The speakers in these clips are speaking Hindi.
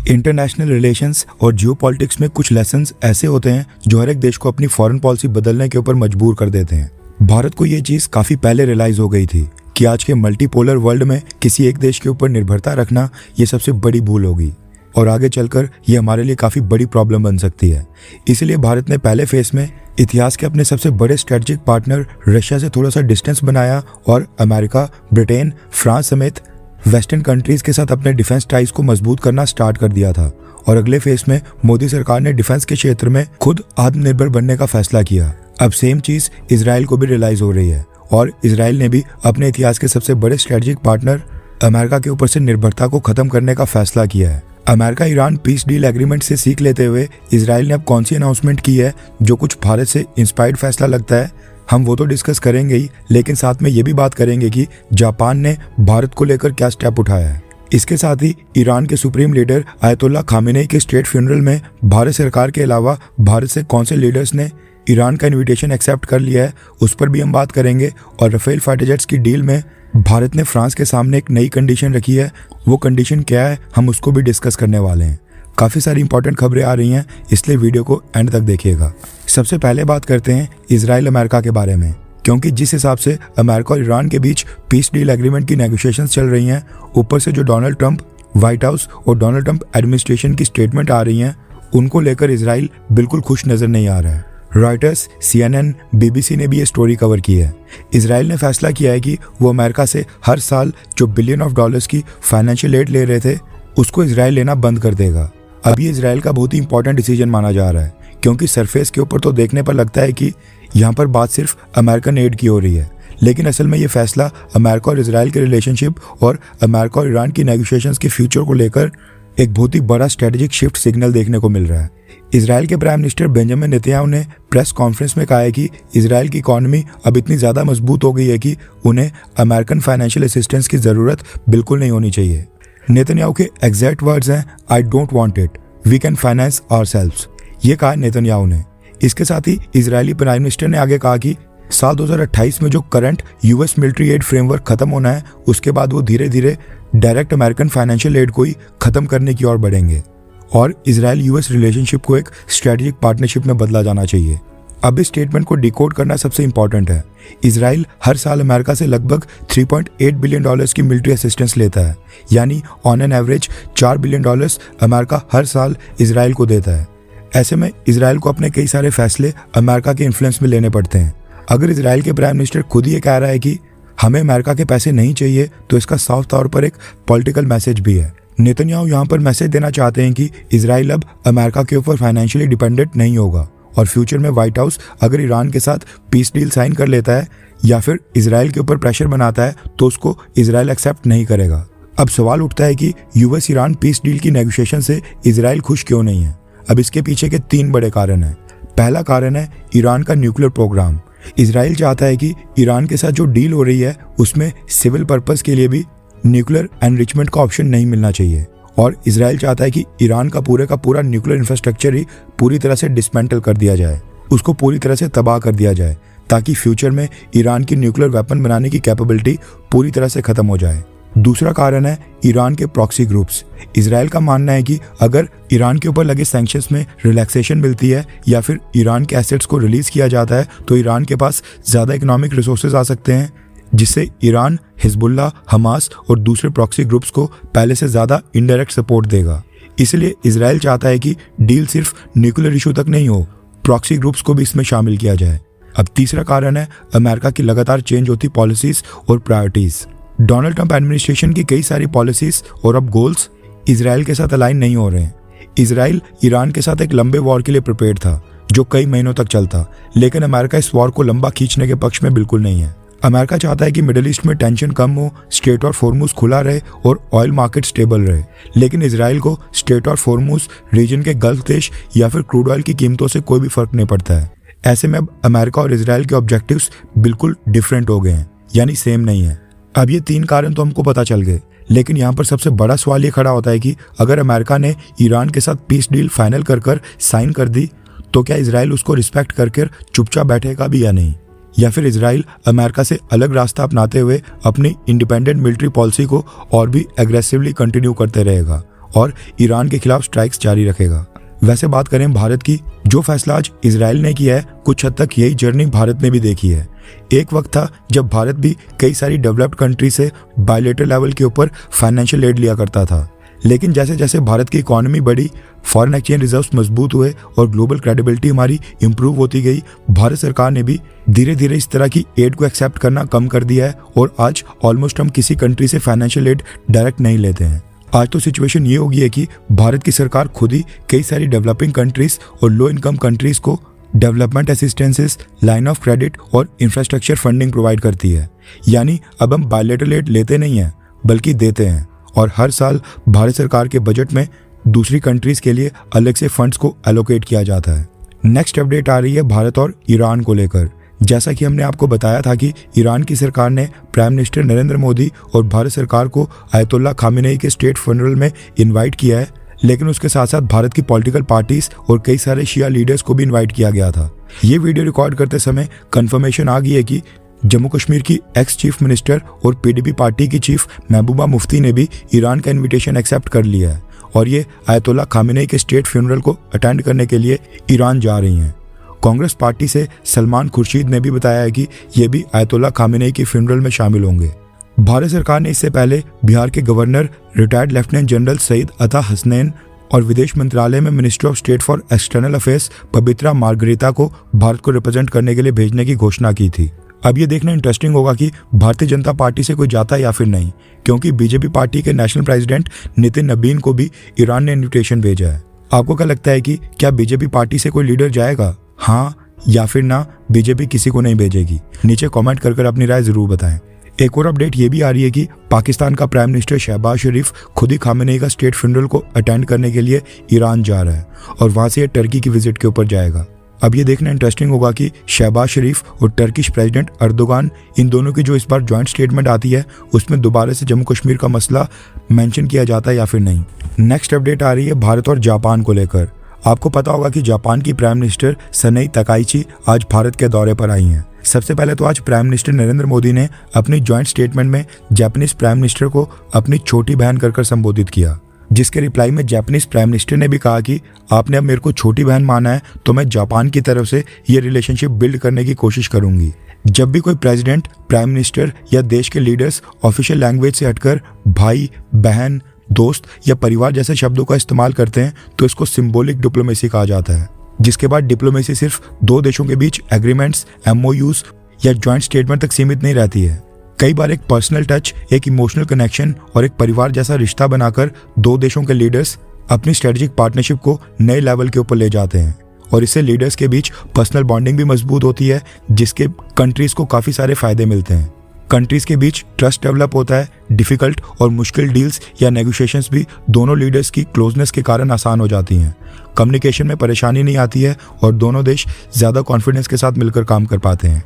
इंटरनेशनल रिलेशंस और जियोपॉलिटिक्स में कुछ लेसन्स ऐसे होते हैं जो हर एक देश को अपनी फॉरेन पॉलिसी बदलने के ऊपर मजबूर कर देते हैं। भारत को ये चीज़ काफ़ी पहले रियलाइज़ हो गई थी कि आज के मल्टीपोलर वर्ल्ड में किसी एक देश के ऊपर निर्भरता रखना ये सबसे बड़ी भूल होगी और आगे चलकर ये हमारे लिए काफ़ी बड़ी प्रॉब्लम बन सकती है। इसलिए भारत ने पहले फेज में इतिहास के अपने सबसे बड़े स्ट्रेटजिक पार्टनर रशिया से थोड़ा सा डिस्टेंस बनाया और अमेरिका, ब्रिटेन, फ्रांस समेत वेस्टर्न कंट्रीज के साथ अपने डिफेंस टाइज को मजबूत करना स्टार्ट कर दिया था। और अगले फेज में मोदी सरकार ने डिफेंस के क्षेत्र में खुद आत्मनिर्भर बनने का फैसला किया। अब सेम चीज इजराइल को भी रियलाइज हो रही है और इजराइल ने भी अपने इतिहास के सबसे बड़े स्ट्रेटजिक पार्टनर अमेरिका के ऊपर से निर्भरता को खत्म करने का फैसला किया है। America Iran peace deal agreement से सीख लेते हुए इजराइल ने अब कौन सी अनाउंसमेंट की है जो कुछ भारत से इंस्पायर्ड फैसला लगता है, हम वो तो डिस्कस करेंगे ही, लेकिन साथ में ये भी बात करेंगे कि जापान ने भारत को लेकर क्या स्टेप उठाया है। इसके साथ ही ईरान के सुप्रीम लीडर आयतुल्ला खामेनेई के स्टेट फ्यूनरल में भारत सरकार के अलावा भारत से कौन से लीडर्स ने ईरान का इन्विटेशन एक्सेप्ट कर लिया है, उस पर भी हम बात करेंगे। और राफेल फाइटर जेट्स की डील में भारत ने फ्रांस के सामने एक नई कंडीशन रखी है, वो कंडीशन क्या है हम उसको भी डिस्कस करने वाले हैं। काफ़ी सारी इंपॉर्टेंट खबरें आ रही हैं, इसलिए वीडियो को एंड तक देखिएगा। सबसे पहले बात करते हैं इजराइल अमेरिका के बारे में, क्योंकि जिस हिसाब से अमेरिका और ईरान के बीच पीस डील एग्रीमेंट की नेगोशिएशंस चल रही हैं, ऊपर से जो डोनाल्ड ट्रंप व्हाइट हाउस और डोनाल्ड ट्रंप एडमिनिस्ट्रेशन की स्टेटमेंट आ रही हैं, उनको लेकर इजराइल बिल्कुल खुश नजर नहीं आ रहा है। रॉयटर्स, CNN, BBC ने भी ये स्टोरी कवर की है। इजराइल ने फैसला किया है कि वो अमेरिका से हर साल जो बिलियन ऑफ डॉलर्स की फाइनेंशियल एड ले रहे थे उसको इजराइल लेना बंद कर देगा। अब ये इजराइल का बहुत ही इंपॉर्टेंट डिसीजन माना जा रहा है, क्योंकि सरफेस के ऊपर तो देखने पर लगता है कि यहाँ पर बात सिर्फ अमेरिकन एड की हो रही है, लेकिन असल में ये फैसला अमेरिका और इजराइल के रिलेशनशिप और अमेरिका और ईरान की नेगोशिएशंस के फ्यूचर को लेकर एक बहुत ही बड़ा स्ट्रेटेजिक शिफ्ट सिग्नल देखने को मिल रहा है। इजराइल के प्राइम मिनिस्टर बेंजामिन नेतन्याहू ने प्रेस कॉन्फ्रेंस में कहा है कि इजराइल की इकॉनमी अब इतनी ज़्यादा मजबूत हो गई है कि उन्हें अमेरिकन फाइनेंशियल असिस्टेंस की ज़रूरत बिल्कुल नहीं होनी चाहिए। नेतन्याहू के एग्जैक्ट वर्ड्स हैं, I don't want it, we can finance ourselves. ये कहा नेतन्याहू ने। इसके साथ ही इजरायली प्राइम मिनिस्टर ने आगे कहा कि साल 2028 में जो current US military add framework खत्म होना है, उसके बाद वो धीरे धीरे डायरेक्ट अमेरिकन फाइनेंशियल एड को ही खत्म करने की ओर बढ़ेंगे और इजराइल यूएस रिलेशनशिप को एक स्ट्रेटेजिक पार्टनरशिप में बदला जाना चाहिए। अब इस स्टेटमेंट को डिकोड करना सबसे इंपॉर्टेंट है। इजराइल हर साल अमेरिका से लगभग 3.8 बिलियन डॉलर्स की मिलिट्री असिस्टेंस लेता है, यानी on an average 4 billion dollars America हर साल इजराइल को देता है। ऐसे में इजराइल को अपने कई सारे फैसले अमेरिका के इन्फ्लुएंस में लेने पड़ते हैं। अगर इजराइल के प्राइम मिनिस्टर खुद ये कह रहा है कि हमें अमेरिका के पैसे नहीं चाहिए, तो इसका साफ तौर पर एक पॉलिटिकल मैसेज भी है। नेतन्याहू यहाँ पर मैसेज देना चाहते हैं कि इजराइल अब अमेरिका के ऊपर फाइनेंशियली डिपेंडेंट नहीं होगा और फ्यूचर में व्हाइट हाउस अगर ईरान के साथ पीस डील साइन कर लेता है या फिर इजराइल के ऊपर प्रेशर बनाता है तो उसको इजराइल एक्सेप्ट नहीं करेगा। अब सवाल उठता है कि यूएस ईरान पीस डील की नेगोशिएशन से इजराइल खुश क्यों नहीं है। अब इसके पीछे के 3 बड़े कारण हैं। पहला कारण है ईरान का न्यूक्लियर प्रोग्राम। इजराइल चाहता है कि ईरान के साथ जो डील हो रही है उसमें सिविल पर्पस के लिए भी न्यूक्लियर एनरिचमेंट का ऑप्शन नहीं मिलना चाहिए और इजराइल चाहता है कि ईरान का पूरा न्यूक्लियर इंफ्रास्ट्रक्चर ही पूरी तरह से डिसमेंटल कर दिया जाए, उसको पूरी तरह से तबाह कर दिया जाए, ताकि फ्यूचर में ईरान की न्यूक्लियर वेपन बनाने की कैपेबिलिटी पूरी तरह से खत्म हो जाए। दूसरा कारण है ईरान के प्रॉक्सी ग्रुप्स। इजराइल का मानना है कि अगर ईरान के ऊपर लगे सैंक्शंस में रिलैक्सेशन मिलती है या फिर ईरान के एसेट्स को रिलीज किया जाता है तो ईरान के पास ज़्यादा इकोनॉमिक रिसोर्सेज आ सकते हैं, जिससे ईरान हिजबुल्लाह, हमास और दूसरे प्रॉक्सी ग्रुप्स को पहले से ज़्यादा इनडायरेक्ट सपोर्ट देगा। इसलिए इजराइल चाहता है कि डील सिर्फ न्यूक्लियर इशू तक नहीं हो, प्रॉक्सी ग्रुप्स को भी इसमें शामिल किया जाए। अब तीसरा कारण है अमेरिका की लगातार चेंज होती पॉलिसीज और प्रायोरिटीज़। डोनाल्ड ट्रंप एडमिनिस्ट्रेशन की कई सारी पॉलिसीज और अब गोल्स इजराइल के साथ अलाइन नहीं हो रहे हैं। इजराइल ईरान के साथ एक लंबे वॉर के लिए प्रिपेयर्ड था जो कई महीनों तक चलता, लेकिन अमेरिका इस वॉर को लंबा खींचने के पक्ष में बिल्कुल नहीं है। अमेरिका चाहता है कि मिडिल ईस्ट में टेंशन कम हो, स्ट्रेट ऑफ होर्मुज खुला रहे और ऑयल मार्केट स्टेबल रहे, लेकिन इजराइल को स्ट्रेट ऑफ होर्मुज, रीजन के गल्फ देश या फिर क्रूड ऑयल की कीमतों से कोई भी फर्क नहीं पड़ता है। ऐसे में अब अमेरिका और इजराइल के ऑब्जेक्टिव्स बिल्कुल डिफरेंट हो गए हैं, यानी सेम नहीं है। अब ये 3 कारण तो हमको पता चल गए, लेकिन यहाँ पर सबसे बड़ा सवाल ये खड़ा होता है कि अगर अमेरिका ने ईरान के साथ पीस डील फाइनल कर साइन कर दी तो क्या इजराइल उसको रिस्पेक्ट करके चुपचाप बैठेगा भी या नहीं, या फिर इजराइल अमेरिका से अलग रास्ता अपनाते हुए अपनी इंडिपेंडेंट मिलिट्री पॉलिसी को और भी एग्रेसिवली कंटिन्यू करते रहेगा और ईरान के खिलाफ स्ट्राइक्स जारी रखेगा। वैसे बात करें भारत की, जो फैसला आज इजराइल ने किया है, कुछ हद तक यही जर्नी भारत ने भी देखी है। एक वक्त था जब भारत भी कई सारी डेवलप्ड कंट्री से बायलेटरल लेवल के ऊपर फाइनेंशियल एड लिया करता था, लेकिन जैसे जैसे भारत की इकोनॉमी बढ़ी, फॉरेन एक्सचेंज रिजर्व्स मजबूत हुए और ग्लोबल क्रेडिबिलिटी हमारी इंप्रूव होती गई, भारत सरकार ने भी धीरे धीरे इस तरह की एड को एक्सेप्ट करना कम कर दिया है और आज ऑलमोस्ट हम किसी कंट्री से फाइनेंशियल एड डायरेक्ट नहीं लेते हैं। आज तो सिचुएशन ये हो गई है कि भारत की सरकार खुद ही कई सारी डेवलपिंग कंट्रीज और लो इनकम कंट्रीज को डेवलपमेंट असिस्टेंसेस, लाइन ऑफ क्रेडिट और इंफ्रास्ट्रक्चर फंडिंग प्रोवाइड करती है। यानी अब हम बायलेटरल एड लेते नहीं हैं बल्कि देते हैं, और हर साल भारत सरकार के बजट में दूसरी कंट्रीज के लिए अलग से फंड्स को एलोकेट किया जाता है। नेक्स्ट अपडेट आ रही है भारत और ईरान को लेकर। जैसा कि हमने आपको बताया था कि ईरान की सरकार ने प्राइम मिनिस्टर नरेंद्र मोदी और भारत सरकार को आयतुल्ला खामेनेई के स्टेट फनरल में इनवाइट किया है, लेकिन उसके साथ साथ भारत की पॉलिटिकल पार्टीज और कई सारे शिया लीडर्स को भी इनवाइट किया गया था। ये वीडियो रिकॉर्ड करते समय कंफर्मेशन आ गई है कि जम्मू कश्मीर की एक्स चीफ मिनिस्टर और पीडीपी पार्टी की चीफ महबूबा मुफ्ती ने भी ईरान का इन्विटेशन एक्सेप्ट कर लिया है और ये आयतुल्ला खामेनेई के स्टेट फ्यूनरल को अटेंड करने के लिए ईरान जा रही हैं। कांग्रेस पार्टी से सलमान खुर्शीद ने भी बताया है कि ये भी आयतुल्ला खामेनेई के फ्यूनरल में शामिल होंगे। भारत सरकार ने इससे पहले बिहार के governor retired lieutenant general Syed Ata Hasnain और विदेश मंत्रालय में minister of state for external affairs Pavitra Margherita को भारत को रिप्रेजेंट करने के लिए भेजने की घोषणा की थी। अब ये देखना इंटरेस्टिंग होगा कि भारतीय जनता पार्टी से कोई जाता है या फिर नहीं, क्योंकि बीजेपी पार्टी के नेशनल प्रेसिडेंट नितिन नबीन को भी ईरान ने इन्विटेशन भेजा है। आपको क्या लगता है कि क्या बीजेपी पार्टी से कोई लीडर जाएगा, हाँ या फिर ना? बीजेपी किसी को नहीं भेजेगी। नीचे कमेंट कर अपनी राय जरूर बताएं। एक और अपडेट ये भी आ रही है कि पाकिस्तान का प्राइम मिनिस्टर शहबाज शरीफ खुद ही खामेनेई का स्टेट फ्यूनरल को अटेंड करने के लिए ईरान जा रहा है और वहां से ये टर्की की विजिट के ऊपर जाएगा। अब ये देखना इंटरेस्टिंग होगा कि शहबाज शरीफ और टर्किश प्रेसिडेंट अर्दोगान, इन दोनों की जो इस बार जॉइंट स्टेटमेंट आती है उसमें दोबारा से जम्मू कश्मीर का मसला मेंशन किया जाता है या फिर नहीं। नेक्स्ट अपडेट आ रही है भारत और जापान को लेकर। आपको पता होगा कि जापान की प्राइम मिनिस्टर सनेई तकाइची आज भारत के दौरे पर आई हैं। सबसे पहले तो आज प्राइम मिनिस्टर नरेंद्र मोदी ने अपनी जॉइंट स्टेटमेंट में जापानीज प्राइम मिनिस्टर को अपनी छोटी बहन कर संबोधित किया, जिसके रिप्लाई में जापानीज प्राइम मिनिस्टर ने भी कहा कि आपने अब मेरे को छोटी बहन माना है तो मैं जापान की तरफ से ये रिलेशनशिप बिल्ड करने की कोशिश करूंगी। जब भी कोई प्रेसिडेंट, प्राइम मिनिस्टर या देश के लीडर्स ऑफिशियल लैंग्वेज से हटकर भाई, बहन, दोस्त या परिवार जैसे शब्दों का इस्तेमाल करते हैं तो इसको सिंबॉलिक डिप्लोमेसी कहा जाता है, जिसके बाद डिप्लोमेसी सिर्फ दो देशों के बीच एग्रीमेंट्स, MOUs या जॉइंट स्टेटमेंट तक सीमित नहीं रहती है। कई बार एक पर्सनल टच, एक इमोशनल कनेक्शन और एक परिवार जैसा रिश्ता बनाकर दो देशों के लीडर्स अपनी स्ट्रेटेजिक पार्टनरशिप को नए लेवल के ऊपर ले जाते हैं और इससे लीडर्स के बीच पर्सनल बॉन्डिंग भी मजबूत होती है, जिसके कंट्रीज को काफ़ी सारे फायदे मिलते हैं। कंट्रीज के बीच ट्रस्ट डेवलप होता है, डिफिकल्ट और मुश्किल डील्स या नेगोशिएशंस भी दोनों लीडर्स की क्लोजनेस के कारण आसान हो जाती हैं। कम्युनिकेशन में परेशानी नहीं आती है और दोनों देश ज़्यादा कॉन्फिडेंस के साथ मिलकर काम कर पाते हैं।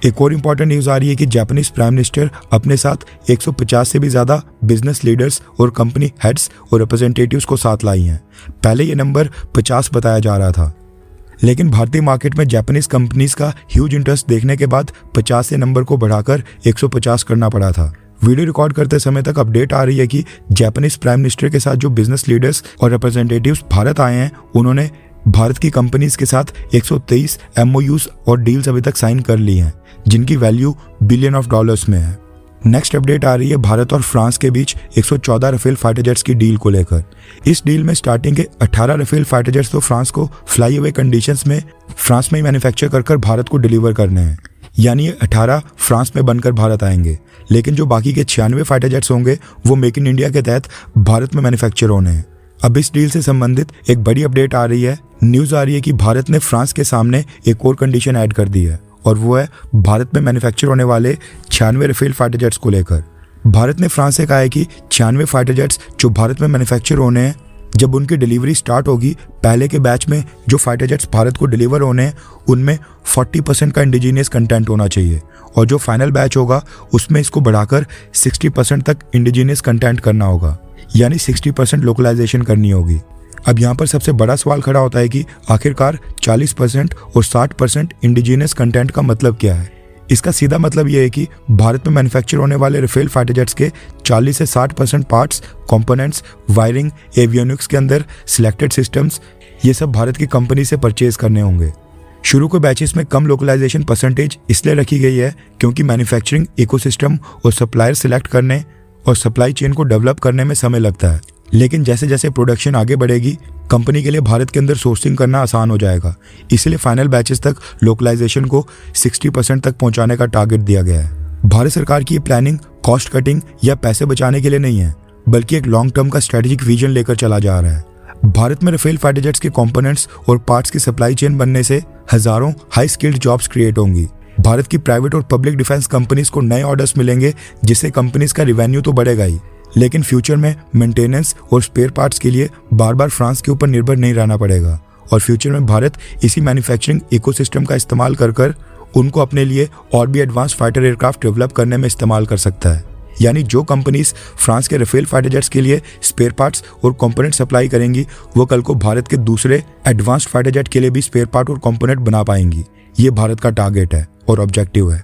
एक और इम्पॉर्टेंट न्यूज़ आ रही है कि जापानीज प्राइम मिनिस्टर अपने साथ 150 से भी ज़्यादा बिजनेस लीडर्स और कंपनी हेड्स और रिप्रेजेंटेटिव्स को साथ लाई हैं। पहले ये नंबर 50 बताया जा रहा था, लेकिन भारतीय मार्केट में जापानीज कंपनीज का ह्यूज इंटरेस्ट देखने के बाद 50 से नंबर को बढ़ाकर 150 करना पड़ा था। वीडियो रिकॉर्ड करते समय तक अपडेट आ रही है कि जापानीज प्राइम मिनिस्टर के साथ जो बिजनेस लीडर्स और रिप्रेजेंटेटिव्स भारत आए हैं, उन्होंने भारत की कंपनीज के साथ 123 MOUs और डील्स अभी तक साइन कर ली हैं, जिनकी वैल्यू बिलियन ऑफ डॉलर्स में है। नेक्स्ट अपडेट आ रही है भारत और फ्रांस के बीच 114 राफेल फाइटर जेट्स की डील को लेकर। इस डील में स्टार्टिंग के 18 राफेल फाइटर जेट्स तो फ्रांस को फ्लाई अवे कंडीशंस में फ्रांस में ही मैन्युफैक्चर कर भारत को डिलीवर करने हैं, यानी ये 18 फ्रांस में बनकर भारत आएंगे, लेकिन जो बाकी के 96 फाइटर जेट्स होंगे वो मेक इन इंडिया के तहत भारत में मैन्युफैक्चर होने हैं। अब इस डील से संबंधित एक बड़ी अपडेट आ रही है। न्यूज़ आ रही है कि भारत ने फ्रांस के सामने एक और कंडीशन ऐड कर दी है और वो है भारत में मैन्युफैक्चर होने वाले 96 राफेल फाइटर जेट्स को लेकर। भारत ने फ्रांस से कहा है कि 96 फाइटर जेट्स जो भारत में मैन्युफैक्चर होने हैं, जब उनकी डिलीवरी स्टार्ट होगी, पहले के बैच में जो फाइटर जेट्स भारत को डिलीवर होने हैं उनमें 40% का इंडिजीनियस कंटेंट होना चाहिए और जो फाइनल बैच होगा उसमें इसको बढ़ाकर 60% तक इंडिजीनियस कंटेंट करना होगा, यानी 60% लोकलाइजेशन करनी होगी। अब यहाँ पर सबसे बड़ा सवाल खड़ा होता है कि आखिरकार 40% और 60% इंडिजीनियस कंटेंट का मतलब क्या है। इसका सीधा मतलब ये है कि भारत में मैन्युफैक्चर होने वाले राफेल फाइटर जेट्स के 40 से 60% पार्ट्स, कंपोनेंट्स, वायरिंग, एवियोनिक्स के अंदर सिलेक्टेड सिस्टम्स, ये सब भारत की कंपनी से परचेज करने होंगे। शुरू के बैचेस में कम लोकलाइजेशन परसेंटेज इसलिए रखी गई है क्योंकि मैन्युफैक्चरिंग इकोसिस्टम और सप्लायर सिलेक्ट करने और सप्लाई चेन को डेवलप करने में समय लगता है। लेकिन जैसे जैसे प्रोडक्शन आगे बढ़ेगी, कंपनी के लिए भारत के अंदर सोर्सिंग करना आसान हो जाएगा। इसलिए फाइनल बैचेस तक लोकलाइजेशन को 60% तक पहुंचाने का टारगेट दिया गया है। भारत सरकार की प्लानिंग कॉस्ट कटिंग या पैसे बचाने के लिए नहीं है, बल्कि एक लॉन्ग टर्म का स्ट्रेटेजिक विजन लेकर चला जा रहा है। भारत में राफेल फाइटर जेट्स के कंपोनेंट्स और पार्ट्स की सप्लाई चेन बनने से हजारों हाई स्किल्ड जॉब्स क्रिएट होंगी। भारत की प्राइवेट और पब्लिक डिफेंस कंपनीज को नए ऑर्डर्स मिलेंगे, जिससे कंपनीज का रेवेन्यू तो बढ़ेगा ही, लेकिन फ्यूचर में मेंटेनेंस और स्पेयर पार्ट्स के लिए बार बार फ्रांस के ऊपर निर्भर नहीं रहना पड़ेगा। और फ्यूचर में भारत इसी मैन्युफैक्चरिंग इकोसिस्टम का इस्तेमाल कर उनको अपने लिए और भी एडवांस फाइटर एयरक्राफ्ट डेवलप करने में इस्तेमाल कर सकता है। यानी जो कंपनीज फ्रांस के राफेल फाइटर जेट्स के लिए स्पेयर पार्ट्स और कंपोनेंट सप्लाई करेंगी, वो कल को भारत के दूसरे एडवांस्ड फाइटर जेट के लिए भी स्पेयर पार्ट और कंपोनेंट बना पाएंगी। ये भारत का टारगेट है और ऑब्जेक्टिव है।